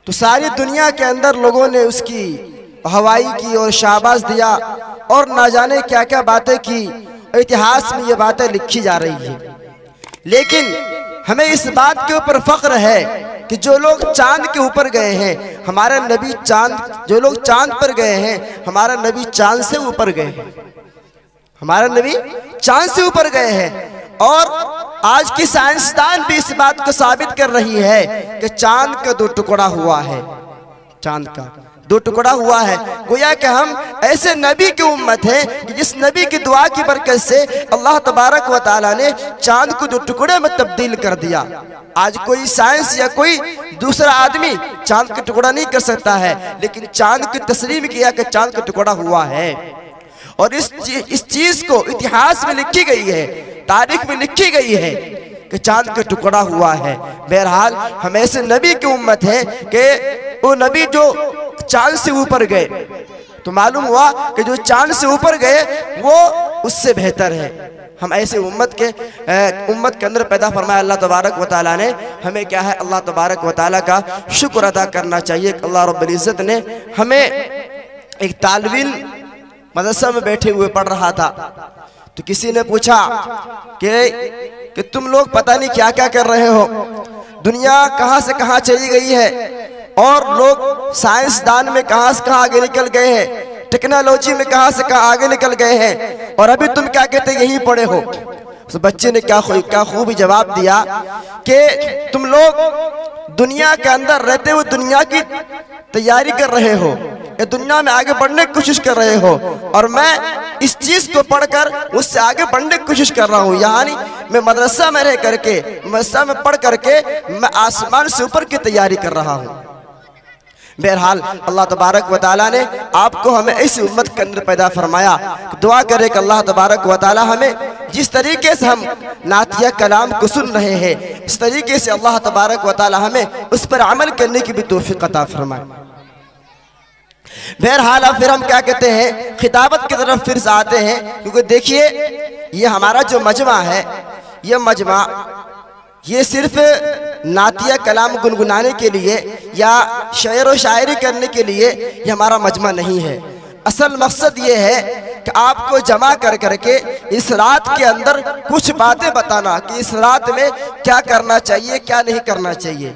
तो सारी दुनिया के अंदर लोगों ने उसकी हवाई की और शाबाश दिया और ना जाने क्या क्या बातें की। इतिहास में ये बातें लिखी जा रही है, लेकिन हमें इस बात के ऊपर फख्र है कि जो लोग चांद के ऊपर गए हैं, हमारा नबी चांद, जो लोग चांद पर गए हैं, हमारा नबी चांद से ऊपर गए हैं, हमारा नबी चांद से ऊपर गए हैं। और आज की साइंसदान भी इस बात को साबित कर रही है कि चांद का 2 टुकड़ा हुआ है, चांद का 2 टुकड़ा हुआ है। गोया कि हम ऐसे नबी की उम्मत है कि जिस नबी की दुआ की बरकत से अल्लाह तबारक व तआला ने चांद को 2 टुकड़े में तब्दील कर दिया। आज कोई साइंस या कोई दूसरा आदमी चांद का टुकड़ा नहीं कर सकता है, लेकिन चांद की तस्लीम किया कि चांद का टुकड़ा हुआ है। और इस चीज को इतिहास में लिखी गई है, तारीख में लिखी गई है कि चांद का टुकड़ा हुआ है। बहरहाल हम ऐसे नबी की उम्मत है कि वो नबी जो चांद से ऊपर गए, तो मालूम हुआ कि जो चांद से ऊपर गए वो उससे बेहतर है। हम ऐसे उम्मत के अंदर पैदा फरमाया अल्लाह तबारक व तआला ने। हमें क्या है, अल्लाह तबारक व तआला का शुक्र अदा करना चाहिए। अल्लाह रब्बुल इज़्ज़त ने हमें, एक तालिब मदरसा में बैठे हुए पढ़ रहा था, तो किसी ने पूछा कि तुम लोग पता नहीं क्या क्या कर रहे हो, दुनिया कहाँ से कहाँ चली गई है और लोग साइंसदान में कहाँ से कहाँ आगे निकल गए हैं, टेक्नोलॉजी में कहाँ से कहाँ आगे निकल गए हैं, और अभी तुम क्या कहते यहीं पड़े हो। उस बच्चे ने क्या खूब जवाब दिया कि तुम लोग दुनिया के अंदर रहते हुए दुनिया की तैयारी कर रहे हो, ये दुनिया में आगे बढ़ने की कोशिश कर रहे हो, और मैं इस चीज को पढ़कर उससे आगे बढ़ने की कोशिश कर रहा हूँ। यानी मैं मदरसा में रह करके, मदरसा में पढ़ करके मैं आसमान से ऊपर की तैयारी कर रहा हूँ। बहरहाल अल्लाह तबारक व तआला ने आपको हमें इस उम्मत के अंदर पैदा फरमाया। दुआ करें कि अल्लाह तबारक व तआला हमें जिस तरीके से हम नातिया कलाम को सुन रहे हैं, इस तरीके से अल्लाह तबारक व तआला हमें उस पर अमल करने की भी तौफीक अता फरमाए। बहरहाल अब फिर हम क्या कहते हैं, खिताबत की तरफ फिर से आते हैं, क्योंकि देखिए ये हमारा जो मजमा है, ये मजमा ये सिर्फ नातिया कलाम गुनगुनाने के लिए या शेर व शायरी करने के लिए ये हमारा मजमा नहीं है। असल मकसद ये है कि आपको जमा कर करके इस रात के अंदर कुछ बातें बताना कि इस रात में क्या करना चाहिए, क्या नहीं करना चाहिए,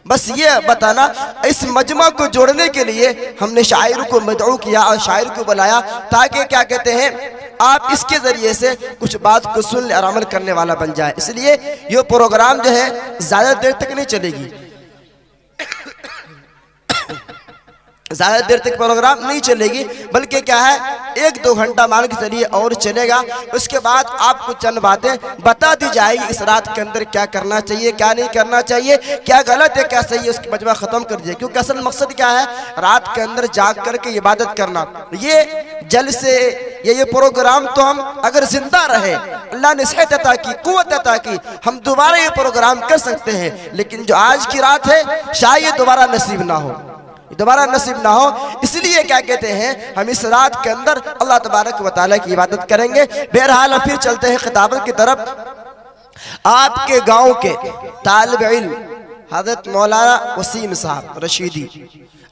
बस ये बताना। इस मजमा को जोड़ने के लिए हमने शायर को मदऊ किया और शायर को बुलाया, ताकि क्या कहते हैं आप इसके ज़रिए से कुछ बात को सुन ले और अमल करने वाला बन जाए। इसलिए ये प्रोग्राम जो है ज़्यादा देर तक नहीं चलेगी, ज़्यादा देर तक प्रोग्राम नहीं चलेगी, बल्कि क्या है 1-2 घंटा मान के चलिए और चलेगा। उसके बाद आपको चंद बातें बता दी जाएगी इस रात के अंदर क्या करना चाहिए, क्या नहीं करना चाहिए, क्या गलत है क्या सही है, उसकी मजमा ख़त्म कर दिया। क्योंकि असल मकसद क्या है, रात के अंदर जाग करके इबादत करना। ये जलसे ये प्रोग्राम तो हम अगर जिंदा रहे, अल्लाह ने सेहत अता की, कुव्वत अता की, हम दोबारा ये प्रोग्राम कर सकते हैं। लेकिन जो आज की रात है शायद दोबारा नसीब ना हो, दोबारा नसीब ना हो। इसलिए क्या कहते हैं हम इस रात के अंदर अल्लाह तबारक व तआला की इबादत करेंगे। बहरहाल फिर चलते हैं खिताबत की तरफ। आपके गांव के तालिब इल्म हज़रत मौलाना वसीम साहब रशीदी,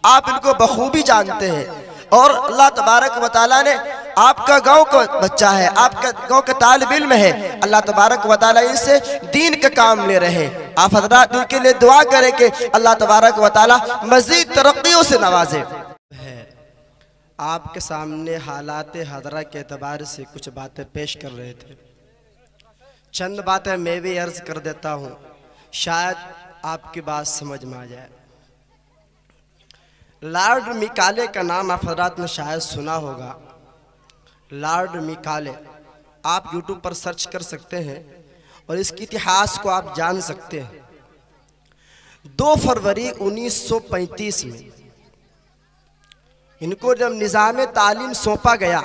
आप इनको बखूबी जानते हैं, और अल्लाह तबारक व तआला ने आपका गांव का बच्चा है, आपका गांव का तालिब इल्म है, अल्लाह तबारक व तआला इनसे दीन का काम ले रहे। आप हज़रात इनके लिए दुआ करें कि अल्लाह तबारक व तआला मज़ीद तरक्कियों से नवाजे। आपके सामने हालात हज़रा के एतबार से कुछ बातें पेश कर रहे थे, चंद बातें मैं भी अर्ज कर देता हूँ, शायद आपकी बात समझ में आ जाए। लॉर्ड मिकाले का नाम आप हज़रात ने शायद सुना होगा। लॉर्ड मिकाले आप यूट्यूब पर सर्च कर सकते हैं और इसके इतिहास को आप जान सकते हैं। 2 फरवरी 1935 में इनको जब निज़ाम तालीम सौंपा गया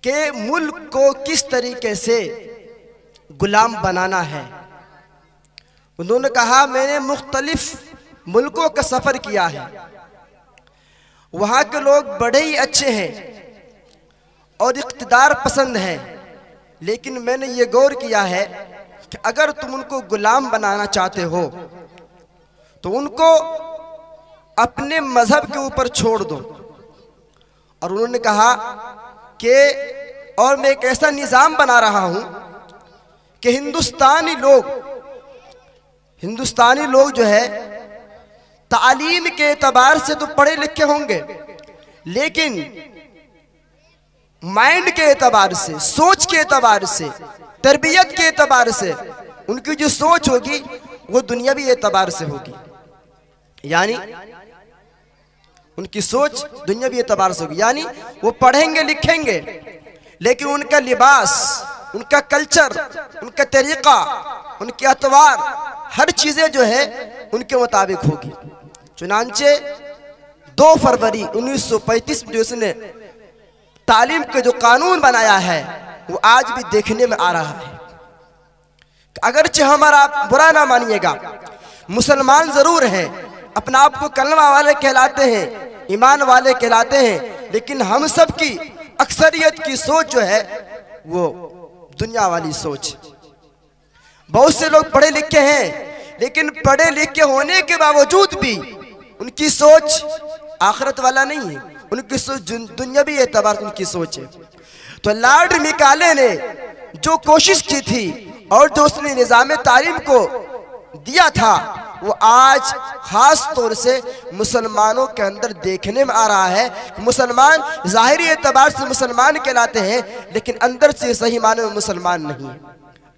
कि मुल्क को किस तरीके से गुलाम बनाना है, उन्होंने कहा मैंने मुख्तलिफ मुल्कों का सफ़र किया है, वहाँ के लोग बड़े ही अच्छे हैं और इक़्तिदार पसंद हैं, लेकिन मैंने ये गौर किया है कि अगर तुम उनको गुलाम बनाना चाहते हो तो उनको अपने मजहब के ऊपर छोड़ दो। और उन्होंने कहा कि और मैं एक ऐसा निज़ाम बना रहा हूं कि हिंदुस्तानी लोग जो है तालीम के एतबार से तो पढ़े लिखे होंगे, लेकिन माइंड के एतबार से, सोच के एतबार से, तरबियत के एतबार से उनकी जो सोच होगी वो दुनियावी एतबार से होगी। यानी उनकी सोच दुनियावी एतबार से होगी, यानी वो पढ़ेंगे लिखेंगे लेकिन उनका लिबास, उनका कल्चर, उनका तरीका, उनके अतवार, हर चीज़ें जो है उनके मुताबिक होगी। चुनांचे 2 फरवरी 1935 में उसने तालीम का जो कानून बनाया है वो आज भी देखने में आ रहा है। अगरचे हमारा बुरा ना मानिएगा, मुसलमान ज़रूर हैं, अपना आप को कलमा वाले कहलाते हैं, ईमान वाले कहलाते हैं, लेकिन हम सब की अक्सरियत की सोच जो है वो दुनिया वाली सोच। बहुत से लोग पढ़े लिखे हैं, लेकिन पढ़े लिखे होने के बावजूद भी उनकी सोच आखिरत वाला नहीं है, उनकी सोच दुनियावी एतबार से उनकी सोच है। तो लॉर्ड मैकाले ने जो कोशिश की थी और जो उसने निज़ाम तालीम को दिया था वो आज खास तौर से मुसलमानों के अंदर देखने में आ रहा है। मुसलमान ज़ाहिरी एतबार से मुसलमान कहलाते हैं, लेकिन अंदर से सही माने में मुसलमान नहीं है।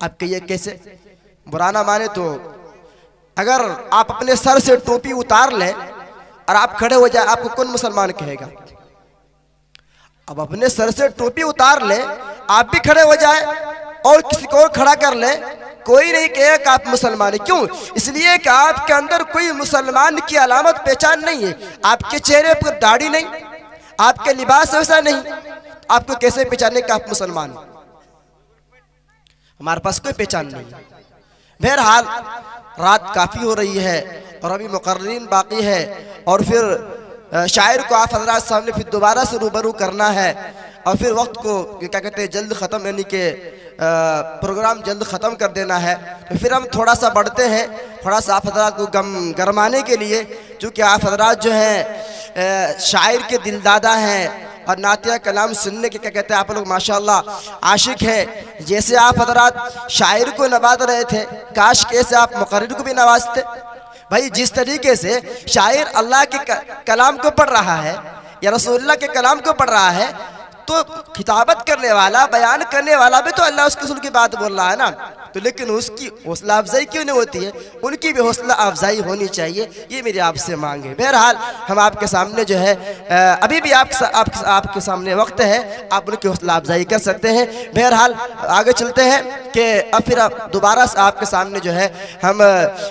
आप कहिए कैसे? बुरा ना माने तो अगर आप अपने सर से टोपी उतार लें और आप खड़े हो जाए, आपको कौन मुसलमान कहेगा? अब अपने सर से टोपी उतार लें, आप भी खड़े हो जाए और किसी को और खड़ा कर ले, कोई नहीं कहेगा कि आप मुसलमान हैं। क्यों? इसलिए कि आपके अंदर कोई मुसलमान की अलामत पहचान नहीं है। आपके चेहरे पर दाढ़ी नहीं, आपके लिबास वैसा नहीं, आपको कैसे पहचाने कि आप मुसलमान हैं? हमारे पास कोई पहचान नहीं है। बहरहाल रात काफ़ी हो रही है और अभी मुकर्रीन बाकी है और फिर शायर को आप हज़रात सामने फिर दोबारा से रूबरू करना है और फिर वक्त को क्या कहते हैं जल्द ख़त्म, यानी कि प्रोग्राम जल्द ख़त्म कर देना है। तो फिर हम थोड़ा सा बढ़ते हैं, थोड़ा सा आप हज़रात को गरमाने के लिए, चूँकि आप हज़रात जो हैं शायर के दिलदादा हैं और नातिया कलाम सुनने के क्या कहते हैं आप लोग माशाअल्लाह आशिक हैं। जैसे आप हज़रात शायर को नवाज रहे थे, काश कैसे आप मुकर्रिर को भी नवाजते। भाई जिस तरीके से शायर अल्लाह के कलाम को पढ़ रहा है या रसूलुल्लाह के कलाम को पढ़ रहा है, तो खिताबत करने वाला, बयान करने वाला भी तो अल्लाह उसके रसूल की बात बोल रहा है ना। तो लेकिन उसकी हौसला अफजाई क्यों नहीं होती है? उनकी भी हौसला अफजाई होनी चाहिए, ये मेरी आपसे मांग है। बहरहाल हम आपके सामने जो है अभी भी आपके सामने वक्त है, आप उनकी हौसला अफजाई कर सकते हैं। बहरहाल आगे चलते हैं कि अब फिर दोबारा से आपके सामने जो है हम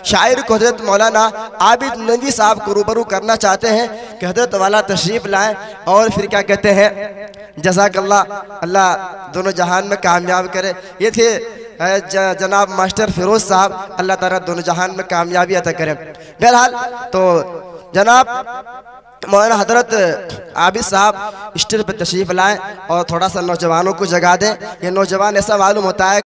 शायर को हज़रत मौलाना आबिद नदवी साहब को रूबरू करना चाहते हैं कि हज़रत वाला तशरीफ़ लाएँ और फिर क्या कहते हैं जज़ाकल्लाह, अल्लाह दोनों जहान में कामयाब करे। ये थे जनाब मास्टर फिरोज साहब, अल्लाह ताला दोनों जहान में कामयाबी अता करे। बहरहाल तो जनाब मौलाना हज़रत आबिद साहब स्टेज पर तशरीफ़ लाएँ और थोड़ा सा नौजवानों को जगा दें। ये नौजवान ऐसा मालूम होता है